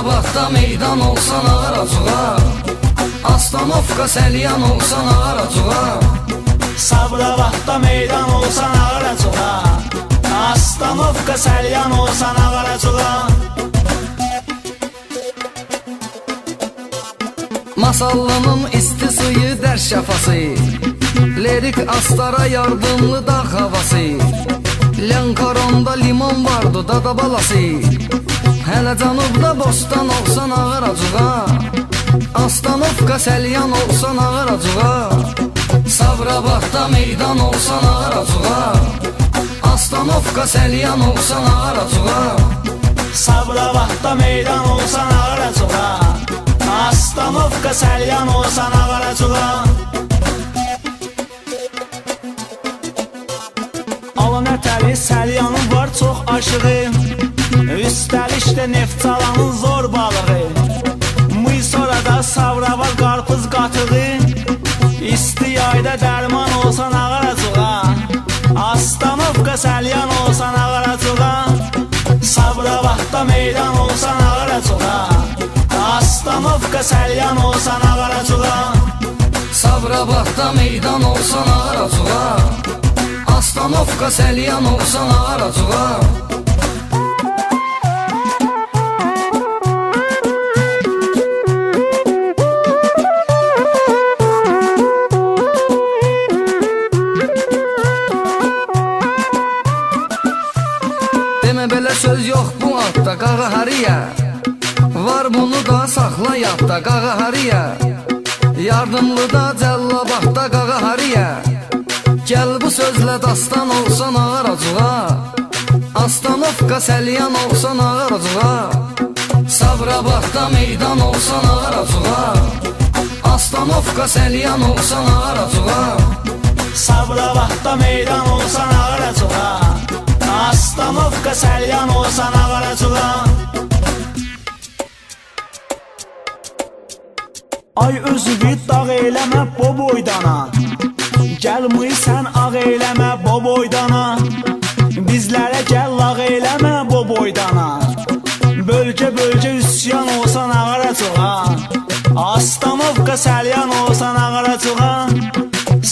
Sabirabadda meydan olsan ağaracuğa, Astanovka Səlyan olsan ağaracuğa. Sabirabadda meydan olsan ağaracuğa, Astanovka Səlyan olsan ağaracuğa. Masallının isti suyu dərş şəfası, Lirik Astara yardımlı dağ havası, Lənkəran'da limon vardı dada balası, Hələ canubda bostan olsan ağaracuğa, Astanovka Səlyan olsan ağaracuğa. Sabirabadda meydan olsan ağaracuğa, Astanovka Səlyan olsan ağaracuğa. Sabirabadda meydan olsan ağaracuğa, Astanovka Səlyan olsan ağaracuğa. Alanətəli Səlyanın var çox aşığı, Üstəlik də neft çalanın zor balığı. Sonra Sabirabad qarpız qatığı, İsti yayda dərman olsan ağaracuğa, Astanovka Səlyan olsan ağaracuğa. Sabirabadda meydan olsan ağaracuğa, Astanovka Səlyan olsan ağaracuğa. Sabirabadda meydan olsan ağaracuğa, Astanovka Səlyan olsan ağaracuğa. Demə belə söz yox bu adda qağa hariyə, Var bunu da saxla yadda qağa hariyə, Yardımlıda Cəllabadda qağa hariyə, Gəl bu sözlə dastan olsan ağaracuğa, Astanovka Səlyan olsan ağaracuğa. Sabirabadda meydan olsan ağaracuğa, Astanovka Səlyan olsan ağaracuğa. Sabirabadda meydan olsan ağaracuğa, Astanovka Səlyan olsan ağaracuğa. Ay özüvi dağ eyləmə bo boydana, Gəlmirsən ağ eyləmə bo boydana, Bizlərə gəl lağ eyləmə bo boydana, Bölgə üsyan olsan ağaracuğa, Astanovka Səlyan olsan ağaracuğa.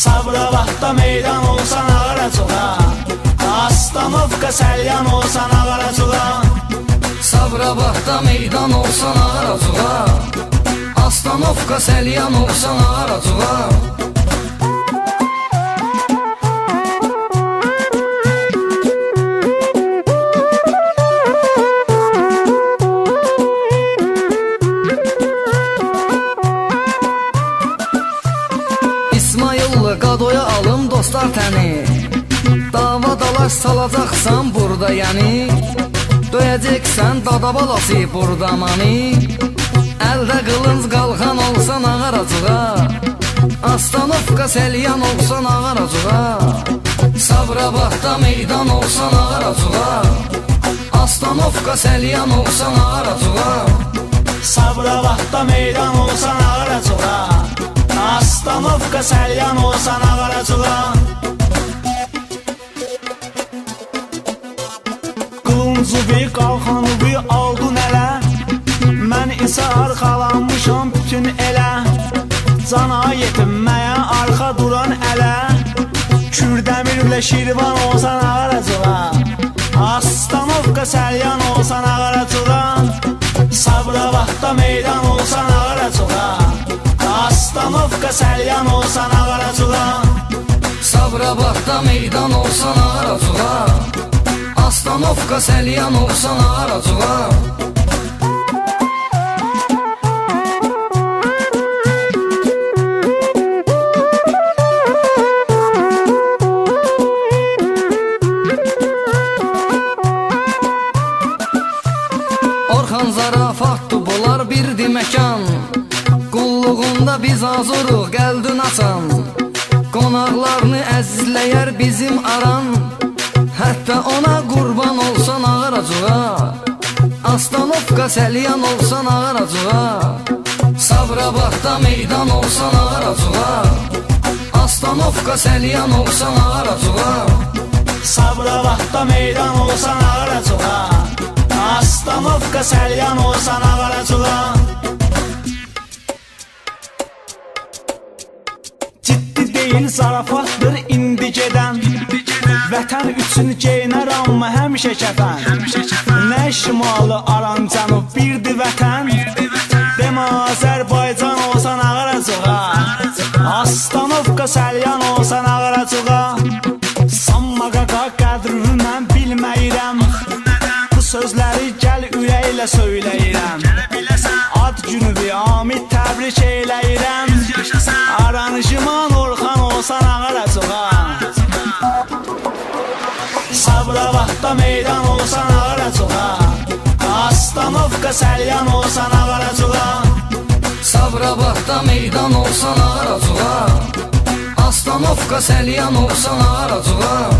Sabirabadda meydan olsan ağaracuğa, Astanovka Səlyan olsan ağaracuğa. Sabirabadda meydan olsan ağaracuğa, Astanovka Səlyan olsan ağaracuğa. İsmayıllı qadoya alım dostlar təni, Dava dalaş salacaqsan burada yəni, Döyəcəksən dada balası burada mani, Əldə qılınc qalxan olsan ağaracuğa, Astanovka Səlyan olsan ağaracuğa. Sabirabadda meydan olsan ağaracuğa, Astanovka Səlyan olsan ağaracuğa. Sabirabadda meydan olsan ağaracuğa, Astanovka Səlyan olsan ağaracuğa. Qılıncuvi qalxanuvi aldın ələ, Mən isə arxalanmışam bütün elə, Cana yetinməyə arxa duran ələ, Kürdəmirlə Şirvan olsan ağaracuğa, Astanovka Səlyan olsan ağaracuğa. Sabirabadda meydan olsan ağaracuğa, Astanovka Səlyan olsan ağaracuğa. Sabirabadda meydan olsan ağaracuğa, Astanovka Səlyan olsan ağaracuğa. Orxan zarafatdır bunlar birdi məkan, Qulluğunda biz azuruq qəldün açan, Qonaqlarını əzizləyər bizim aran, Hətta ona qurban olsan ağaracuğa, Astanovka Səlyan olsan ağaracuğa. Sabirabadda meydan olsan ağaracuğa, Astanovka Səlyan olsan ağaracuğa. Sabirabadda meydan olsan ağaracuğa, Astanovka Səlyan olsan ağaracuğa. üçün geyinərəm mı həmişə kəfən Nə şimalı aran cənub birdir vətən Demə Azərbaycan olsan ağıracığa Astanovka Səlyan olsan ağıracığa Sanma qaqa qədrini mən bilməyirəm Bu sözləri gəl ürəklə söyləyirəm Ad günü bir Amid təbrik eyləyirəm Aranjman Orxan olsan ağıracığa Sabirabadda meydan olsan ağıracığa Astanovka Səlyan olsan ağıracığa Sabirabadda meydan olsan ağıracığa Astanovka Səlyan olsan ağıracığa